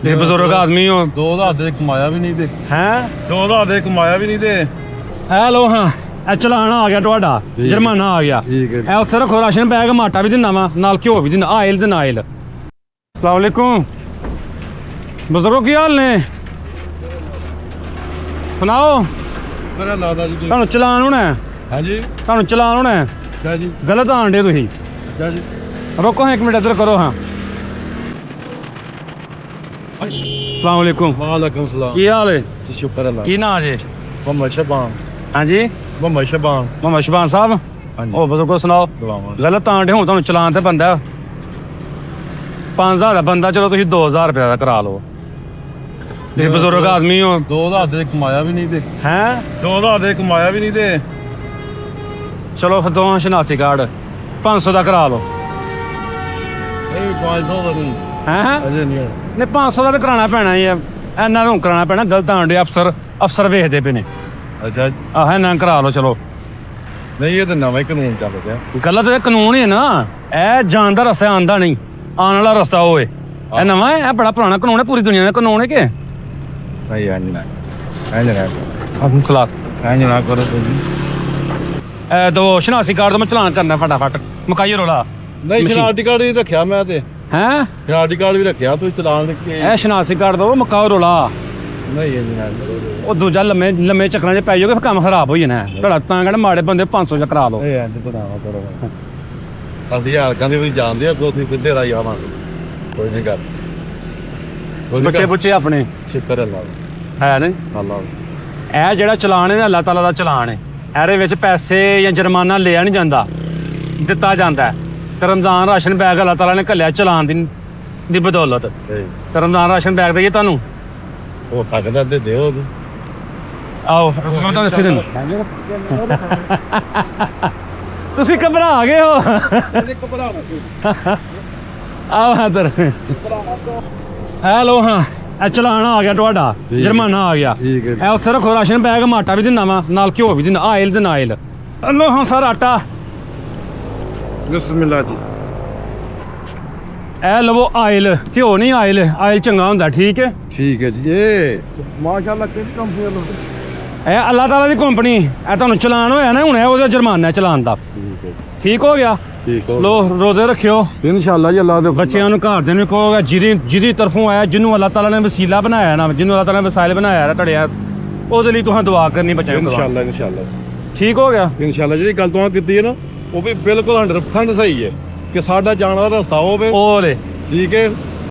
ਤੁਸੀਂ ਬਜ਼ੁਰਗ ਆਦਮੀ ਹੋ। 2000 ਦੇ ਕਮਾਇਆ ਵੀ ਨਹੀਂ ਤੇ ਹੈ 2000 ਦੇ ਕਮਾਇਆ ਵੀ ਨਹੀਂ ਤੇ ਲੋ ਹਾਂ ਇਹ ਚਲਾਨ ਆ ਗਿਆ ਤੁਹਾਡਾ, ਜੁਰਮਾਨਾ ਆ ਗਿਆ। ਇਹ ਉੱਥੇ ਰੱਖੋ, ਰਾਸ਼ਨ ਬੈਗ ਮਾਟਾ ਵੀ ਦਿੰਦਾ ਵਾ, ਨਾਲ ਘਿਓ ਵੀ ਦਿੰਦਾ, ਆਇਲ ਤੇ ਨਾਇਲ। ਅਸਲਾਮ ਵਾਲੇਕੁਮ ਬਜ਼ੁਰਗੋ, ਕੀ ਹਾਲ ਨੇ? ਸੁਣਾਓ। ਮੇਰਾ ਲਾਦਾ ਜੀ ਤੁਹਾਨੂੰ ਚਲਾਨ ਹੋਣਾ ਹੈ? ਹਾਂਜੀ ਤੁਹਾਨੂੰ ਚਲਾਨ ਹੋਣਾ ਹੈ? ਅੱਛਾ ਜੀ ਗਲਤ ਆਣ ਡੇ ਤੁਸੀਂ। ਅੱਛਾ ਜੀ ਰੁਕੋ ਇੱਕ ਮਿੰਟ, ਇੱਧਰ ਕਰੋ। ਹਾਂ ਅਸਲਾਮ ਵਾਲੇਕੁਮ। ਵਾਲੇਕੁਮ ਸਲਾਮ। ਕੀ ਹਾਲ ਹੈ? ਸ਼ੁਕਰ ਅੱਲਾ। ਕੀ ਨਾਂ ਜੇ? ਮੁਹੰਮਦ ਸ਼ਬਾਨ। ਹਾਂਜੀ ਮੁਹੰਮਦ ਸ਼ਬਾਨ। ਮੁਹੰਮਦ ਸ਼ਬਾਨ ਸਾਹਿਬ। ਹਾਂਜੀ। ਉਹ ਬਜ਼ੁਰਗੋ ਸੁਣਾਓ। ਦੁਆਵਾਂ। ਗਲਤ ਆਣ ਡੇ ਹੁਣ ਤੁਹਾਨੂੰ ਚਲਾਨ ਤੇ ਬੰਦਾ 5000 ਦਾ ਬੰਦਾ, ਚਲੋ ਤੁਸੀਂ 2000 ਰੁਪਏ ਦਾ ਕਰਾ ਲਓ। ਤੁਸੀਂ ਬਜ਼ੁਰਗ ਆਦਮੀ ਹੋ। 2000 ਦੇ ਕਮਾਇਆ ਵੀ ਨਹੀਂ ਤੇ ਹੈ 2000 ਦੇ ਕਮਾਇਆ ਵੀ ਨਹੀਂ ਤੇ ਚਲੋ ਫਿਰ ਦੋਵਾਂ ਸ਼ਨਾਸੀ ਕਾਰਡ 500 ਦਾ ਕਰਾ ਲਓ। ਇਹ 500 ਦਾ ਨਹੀਂ ਹੈ ਅਜੇ ਨਹੀਂ ਨਹੀਂ 500 ਦਾ ਤਾਂ ਕਰਾਉਣਾ ਪੈਣਾ ਹੀ ਆ, ਇਹਨਾਂ ਨੂੰ ਕਰਾਉਣਾ ਪੈਣਾ। ਗਲਤ ਆਣ ਡੇ ਅਫਸਰ ਵੇਖਦੇ ਪਏ ਨੇ। ਅੱਛਾ ਆਹ ਇਹਨਾਂ ਕਰਾ ਲਓ। ਚਲੋ ਨਹੀਂ, ਇਹ ਤਾਂ ਨਵਾਂ ਹੀ ਕਾਨੂੰਨ ਚੱਲ ਪਿਆ। ਗਲਤ ਇਹ ਕਾਨੂੰਨ ਹੀ ਹੈ ਨਾ, ਇਹ ਜਾਣ ਦਾ ਰਸਤਾ ਆਂਦਾ ਨਹੀਂ, ਆਉਣ ਵਾਲਾ ਰਸਤਾ ਹੋਏ। ਇਹ ਨਵਾਂ ਹੈ, ਇਹ ਬੜਾ ਪੁਰਾਣਾ ਕਾਨੂੰਨ ਹੈ, ਪੂਰੀ ਦੁਨੀਆ ਦਾ ਕਾਨੂੰਨ ਹੈ ਕਿ ਨਹੀਂ ਆਹ ਖਿਲਾਫ। ਨਾ ਕਰੋ ਤੁਸੀਂ। ਇਹ ਦੋ ਸ਼ਨਾਸੀ ਕਾਰਡ ਤੋਂ ਮੈਂ ਚਲਾਨ ਕਰਨਾ ਫਟਾਫਟ, ਮੁਕਾਈਏ ਰੋਲਾ। ਨਹੀਂ, ਸ਼ਨਾਖਤੀ ਕਾਰਡ ਹੀ ਰੱਖਿਆ ਮੈਂ ਤੇ। ਹੈ ਸ਼ਨਾਖਤੀ ਕਾਰਡ ਵੀ ਰੱਖਿਆ, ਤੁਸੀਂ ਚਲਾਨ ਲਿਖ ਕੇ। ਇਹ ਸ਼ਨਾਸੀ ਕਾਰਡ ਦੋ, ਮੁਕਾਓ ਰੋਲਾ। ਨਹੀਂ ਇਹ ਨਹੀਂ ਉਹ ਦੂਜਾ ਲੰਮੇ ਚੱਕਰਾਂ 'ਚ ਪੈ ਜਾਓਗੇ, ਫਿਰ ਕੰਮ ਖਰਾਬ ਹੋ ਜਾਣਾ। ਤੁਹਾਡਾ ਤਾਂ ਕਹਿੰਦਾ ਮਾੜੇ ਬੰਦੇ 500 ਚ ਕਰਾ ਲਓ। ਇਹ ਐਂ ਬਣਾਵਾ ਕਰੋ। ਅਸੀਂ ਹਾਲਕਾਂ ਦੇ ਵੀ ਜਾਣਦੇ ਆ, ਤੁਸੀਂ ਕਿੱਧਰ ਆ ਜਾਵਾਂਗੇ। ਕੋਈ ਨਹੀਂ ਕਰ ਬੱਚੇ ਬੁੱਚੇ ਆਪਣੇ ਸ਼ੁਕਰ ਅੱਲਾ ਹੈ ਨੇ। ਅੱਲਾ। ਇਹ ਜਿਹੜਾ ਚਲਾਨ ਹੈ ਨਾ, ਅੱਲਾਹ ਤਾਲਾ ਦਾ ਚਲਾਨ ਹੈ। ਇਹਦੇ ਵਿੱਚ ਪੈਸੇ ਜਾਂ ਜੁਰਮਾਨਾ ਲਿਆ ਨਹੀਂ ਜਾਂਦਾ, ਦਿੱਤਾ ਜਾਂਦਾ ਹੈ। ਤੇ ਰਮਜ਼ਾਨ ਰਾਸ਼ਨ ਬੈਗ ਅੱਲਾਹ ਤਾਲਾ ਨੇ ਘੱਲਿਆ ਚਲਾਨ ਦੀ ਬਦੌਲਤ। ਸਹੀ। ਤੇ ਰਮਜ਼ਾਨ ਰਾਸ਼ਨ ਬੈਗ ਦੇਈਏ ਤੁਹਾਨੂੰ। ਉਹ ਸਕਦਾ ਤੇ ਦਿਓ। ਆਓ ਮੈਂ ਤੁਹਾਨੂੰ ਇੱਥੇ ਦਿੰਦਾ। ਤੁਸੀਂ ਘਬਰਾ ਗਏ ਹੋ। ਆਓ ਇੱਧਰ। ਹੈਲੋ ਹਾਂ ਇਹ ਚਲਾਨ ਆ ਗਿਆ ਤੁਹਾਡਾ, ਜੁਰਮਾਨਾ ਆ ਗਿਆ। ਠੀਕ ਹੈ। ਇਹ ਉੱਥੇ ਰੱਖੋ, ਰਾਸ਼ਨ ਬੈਗ ਮਾਟਾ ਵੀ ਦਿੰਦਾ ਵਾ, ਨਾਲ ਘਿਓ ਵੀ ਦਿੰਦਾ, ਆਇਲ ਤੇ ਨਾਇਲ। ਲੋ ਹਾਂ ਸਰ ਆਟਾ। ਬਿਸਮਿਲ੍ਲਾ ਜੀ। ਇਹ ਲਵੋ ਆਇਲ, ਘਿਓ ਨਹੀਂ, ਆਇਲ ਚੰਗਾ ਹੁੰਦਾ। ਠੀਕ ਹੈ ਠੀਕ ਹੈ ਜੀ। ਇਹ ਮਾਸ਼ਾਅੱਲਾ ਕਿਹੜੀ ਕੰਪਨੀ ਵੱਲੋਂ? ਇਹ ਅੱਲਾਹ ਤਾਲਾ ਦੀ ਕੰਪਨੀ। ਇਹ ਤੁਹਾਨੂੰ ਚਲਾਨ ਹੋਇਆ ਨਾ ਹੁਣ, ਉਹਦਾ ਜੁਰਮਾਨਾ ਚਲਾਨ ਦਾ। ਠੀਕ ਹੈ। ਠੀਕ ਹੋ ਗਿਆ। ਠੀਕ ਹੋ। ਲੋ ਰੋਜ਼ੇ ਰੱਖਿਓ। ਇਨਸ਼ਾਅੱਲਾ ਜੀ। ਅੱਲਾਹ ਦੇ ਬੱਚਿਆਂ ਨੂੰ ਘਰਦਿਆਂ ਨੂੰ ਕਹੋਗਾ ਜਿਹਦੀ ਤਰਫੋਂ ਆਇਆ, ਜਿਹਨੂੰ ਅੱਲਾਹ ਤਾਲਾ ਨੇ ਵਸੀਲਾ ਬਣਾਇਆ ਨਾ, ਜਿਹਨੂੰ ਅੱਲਾਹ ਤਾਲਾ ਨੇ ਵਸਾਇਲ ਬਣਾਇਆ ਨਾ ਤੁਹਾਡੇ, ਉਹਦੇ ਲਈ ਤੁਸੀਂ ਦੁਆ ਕਰਨੀ ਬੱਚਿਆਂ ਨੂੰ। ਇਨਸ਼ਾਅੱਲਾ। ਠੀਕ ਹੋ ਗਿਆ। ਇਨਸ਼ਾਅੱਲਾ ਜਿਹੜੀ ਗੱਲ ਤੁਸੀਂ ਕੀਤੀ ਹੈ ਨਾ, ਉਹ ਵੀ ਬਿਲਕੁਲ 100% ਸਹੀ ਹੈ ਕਿ ਸਾਡਾ ਜਾਣ ਵਾਲਾ ਰਸਤਾ ਹੋਵੇ। ਉਹ ਲੈ ਠੀਕ ਹੈ।